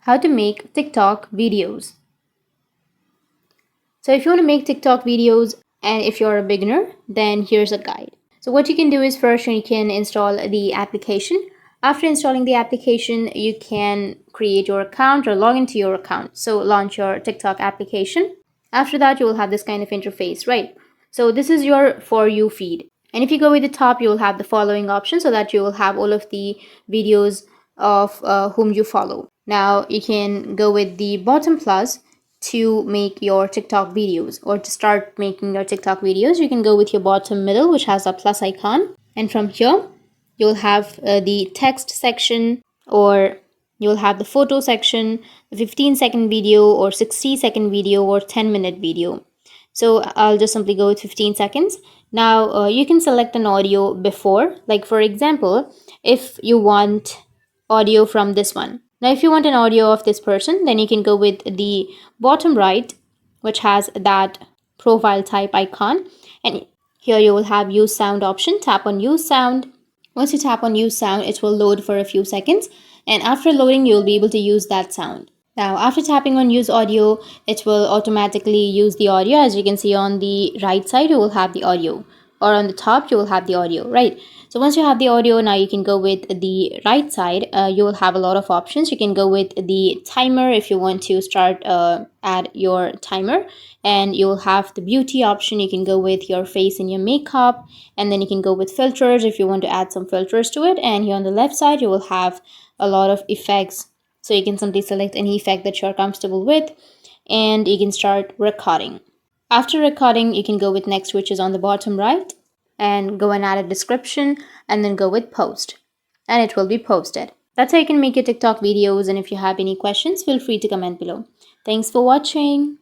how to make TikTok videos. So if you want to make TikTok videos and if you're a beginner, then here's a guide. So what you can do is first you can install the application. After installing the application, you can create your account or log into your account. So launch your TikTok application. After that, you will have this kind of interface, right? So this is your For You feed. And if you go with the top, you will have the following option so that you will have all of the videos of whom you follow. Now you can go with the bottom plus to make your TikTok videos, or to start making your TikTok videos. You can go with your bottom middle, which has a plus icon. And from here, you'll have the text section, or you'll have the photo section, the 15-second video or 60-second video or 10-minute video. So I'll just simply go with 15 seconds. Now you can select an audio before, like for example, if you want audio from this one. Now if you want an audio of this person, then you can go with the bottom right, which has that profile type icon, and here you will have use sound option. Tap on use sound. Once you tap on use sound, it will load for a few seconds, and after loading you'll be able to use that sound. Now after tapping on use audio, it will automatically use the audio. As you can see, on the right side you will have the audio, or on the top you will have the audio, right? So once you have the audio, now you can go with the right side. You will have a lot of options. You can go with the timer if you want to start add your timer, and you will have the beauty option. You can go with your face and your makeup, and then you can go with filters if you want to add some filters to it. And here on the left side you will have a lot of effects, so you can simply select any effect that you're comfortable with, and you can start recording. After recording, you can go with next, which is on the bottom right, and go and add a description, and then go with post, and it will be posted. That's how you can make your TikTok videos. And if you have any questions, feel free to comment below. Thanks for watching.